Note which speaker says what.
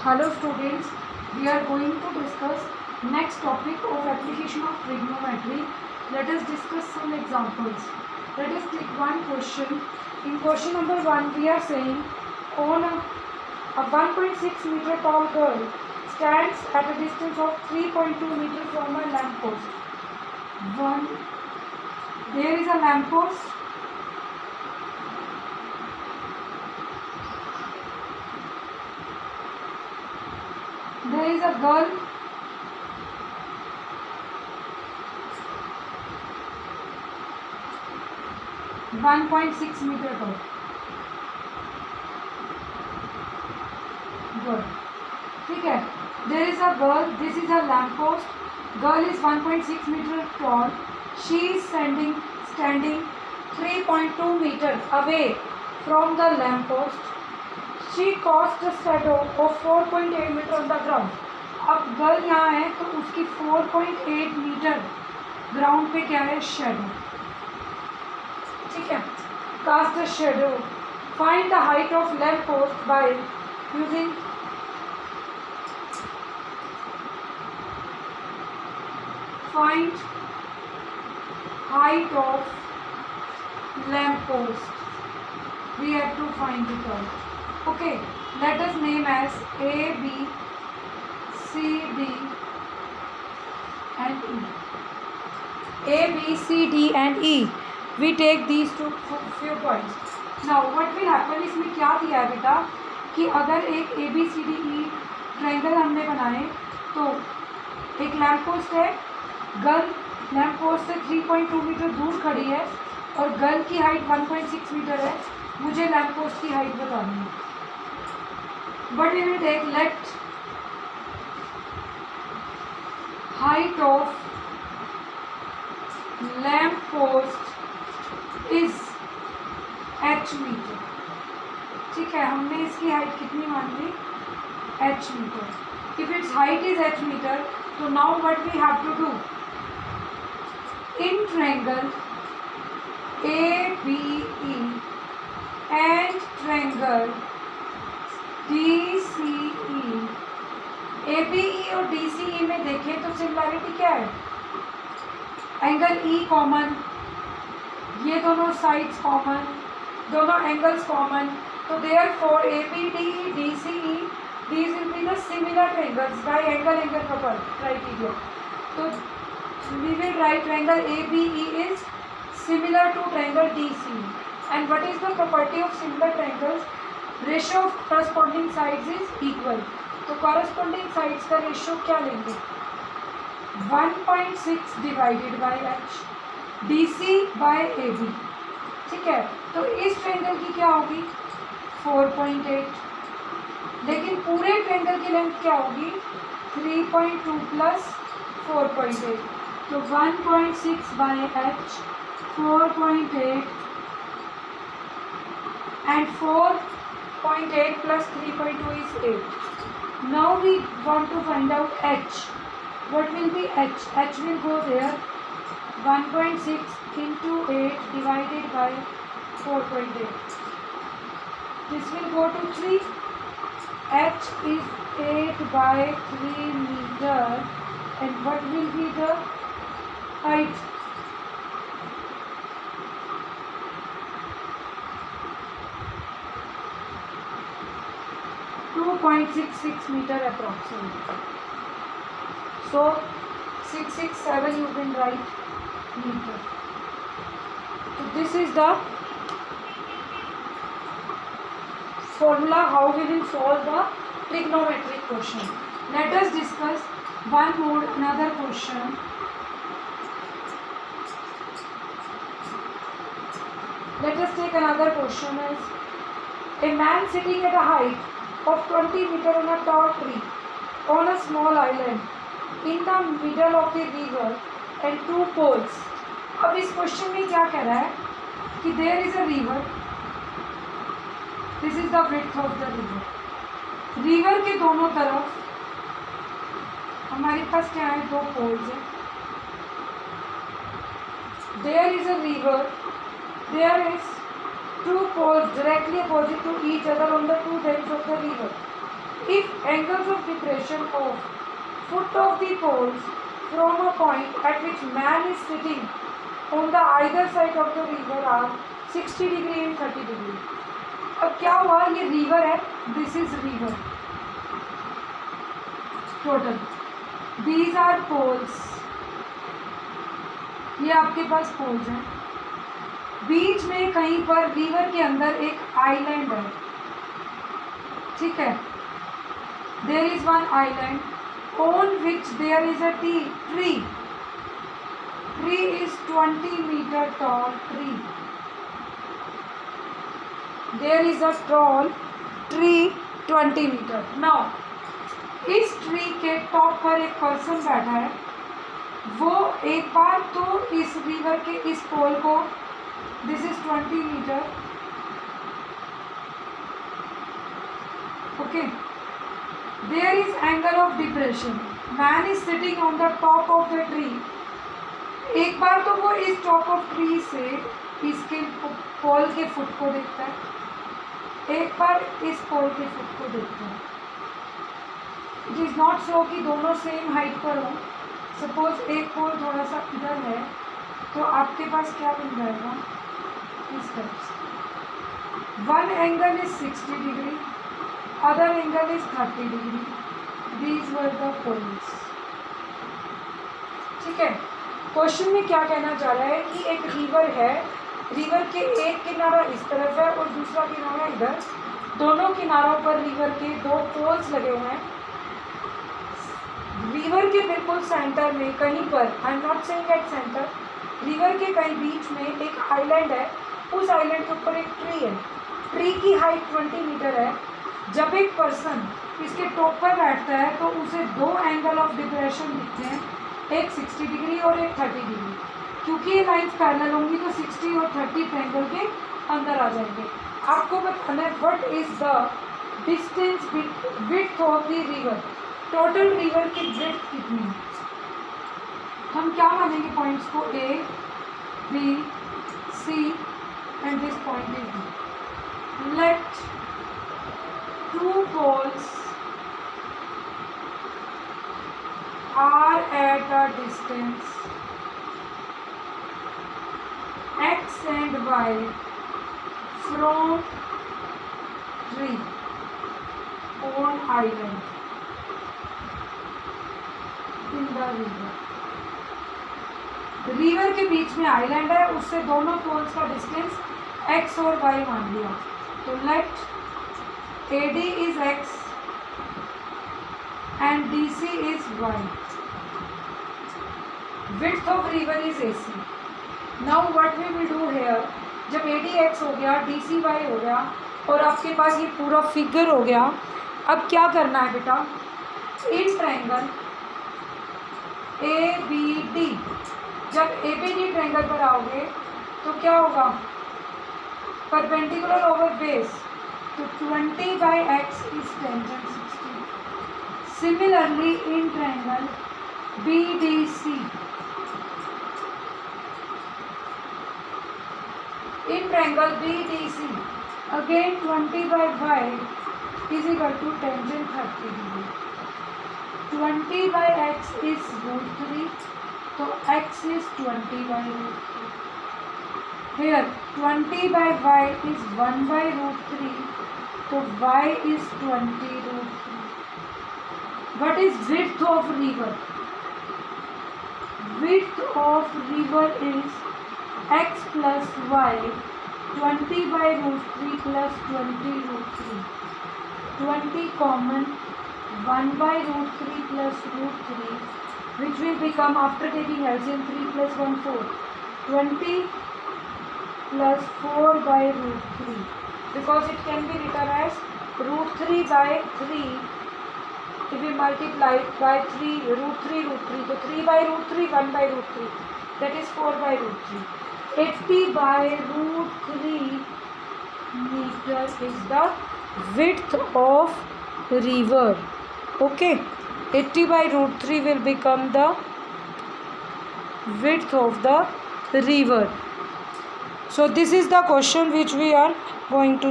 Speaker 1: Hello students, we are going to discuss next topic of application of trigonometry. Let us discuss some examples. Let us take one question. In question number 1 we are saying on a 1.6 meter tall girl stands at a distance of 3.2 meter from a lamp post. There is a lamp post. There is a girl (1.6 meter tall). Good. ठीक है. There is a girl. This is a lamp post. Girl is 1.6 meter tall. She is standing 3.2 meter away from the lamp post. She casts a shadow of 4.8 meter on the ground. अब girl यहाँ है तो उसकी 4.8 metre ground पे क्या है? Shadow. ठीक है. Cast a shadow. Find the height of lamp post by using find height of lamp post. We have to find it out. Okay, let us name as A, B, C, D and E. A, B, C, D and E. We take these two few points. Now, what will happen? इसमें क्या दिया है बेटा कि अगर एक A, B, C, D, E triangle हमने बनाए तो एक लैम्प पोस्ट है. गर्ल लैम्प पोस्ट से 3.2 मीटर दूर खड़ी है और गर्ल की हाइट 1.6 मीटर है. मुझे लैम्प पोस्ट की हाइट बतानी है. But we will take let height of lamp post is h meter. ठीक है, हमने इसकी हाइट कितनी मान ली? h meter. If its height is h meter, तो now what we have to do? In triangle ABE and triangle DCE, ABE और DCE में देखें तो सिमिलैरिटी क्या है? एंगल E कॉमन, ये दोनों साइड्स कॉमन, दोनों एंगल्स कॉमन. तो therefore ABD DCE these will be the similar triangles by angle criteria. तो we will write triangle ABE is similar to triangle DCE. And what is the property of similar triangles? Ratio of corresponding sides is equal. तो corresponding sides का ratio क्या लेंगे? 1.6 divided by H DC by AB. ठीक है, तो इस triangle की क्या होगी? 4.8. लेकिन पूरे ट्रायंगल की लेंथ क्या होगी? 3.2 प्लस 4.8. तो 1.6 by H 4.8 and 4.8 plus 3.2 is 8. Now we want to find out h. What will be h? H will go there. 1.6 into 8 divided by 4.8. This will go to 3. H is 8 by 3 meter. And what will be the height? 2.66 meter approximately. So 667 you can write meter. So this is the formula how we will solve the trigonometric question. Let us discuss another question. Let us take another question as a man sitting at a height of 20 meter on a tall tree on a small island in the middle of the river and two poles. अब इस question में क्या कह रहा है कि there is a river. This is the width of the river. River के दोनों तरफ हमारे पास क्या है? 2 पोल्स है. There is a river. There is two poles directly opposite to each other on the two banks of the river. If angles of depression of foot of the poles from a point at which man is sitting on the either side of the river are 60 degree and 30 degree. अब क्या हुआ, ये river है, this is river total, these are poles, ये आपके पास poles हैं, बीच में कहीं पर रिवर के अंदर एक आइलैंड है, ठीक है, there is one island on which there is a tree is 20 meter tall tree, there is a tall tree 20 meter. now इस ट्री के टॉप पर एक पर्सन बैठा है, वो एक बार तो इस रिवर के इस पोल को, this is 20 metre, okay, there is angle of depression, man is sitting on the top of the tree, एक बार तो वो इस टॉप ऑफ ट्री से इसके पोल के फुट को देखता है, एक बार इस पोल के फुट को देखता है, इट इज़ नॉट सो कि दोनों सेम हाइट पर हो, सपोज एक पोल थोड़ा सा इधर है तो आपके पास क्या बन जाएगा, इस टाइप से, one angle is 60 degree, other angle is 30 degree. These were the poles. ठीक है, क्वेश्चन में क्या कहना चाह रहा है कि एक रिवर है, रिवर के एक किनारा इस तरफ है और दूसरा किनारा इधर, दोनों किनारों पर रिवर के दो पोल्स लगे हुए हैं, रिवर के बिल्कुल सेंटर में कहीं पर, I am not saying at centre, river के कहीं बीच में एक आइलैंड है, उस आइलैंड के ऊपर एक ट्री है, ट्री की हाइट 20 मीटर है, जब एक पर्सन इसके टॉप पर बैठता है तो उसे दो एंगल ऑफ डिप्रेशन दिखते हैं, एक 60 डिग्री और एक 30 डिग्री, क्योंकि ये लाइन्स पैरेलल होंगी तो 60 और 30 ट्रायंगल के अंदर आ जाएंगे। आपको बताना है what is the distance width of the river, total river की विड्थ कितनी है, हम क्या मानेंगे पॉइंट्स को, A B C and this point is D, let two poles are at a distance x and y from tree on island in the river. River के बीच में island है, उससे दोनों पोल्स का डिस्टेंस x और y मान लिया, तो late AD is x and DC is y. Width of river is AC. Now what we will do here, जब AD x हो गया, DC y हो गया और आपके पास ये पूरा फिगर हो गया, अब क्या करना है बेटा, इन ट्रायंगल ABD, जब ABD ट्रायंगल पर आओगे तो क्या होगा, परपेंडिकुलर ओवर बेस, तो 20 by x is tangent 60. Similarly, in triangle BDC, in triangle BDC, again 20 by y is equal to tangent 30 degree. 20 by x is √3, so x is 20 by √3. Here 20 by y is 1 by √3. So y is 20 √3. What is width of river? Width of river is x plus y, 20 by √3 plus 20 √3. 20 common, 1 by √3 plus √3, which will become, after taking LCM, 3 plus 1 4. 20 plus 4 by √3. Because it can be written as √3 by 3 if we multiply it by 3, √3, so 3 by √3, 1 by √3, that is 4 by √3. 80 by √3 meter is the width of river. Okay, 80 by √3 will become the width of the river. So this is the question which we are going to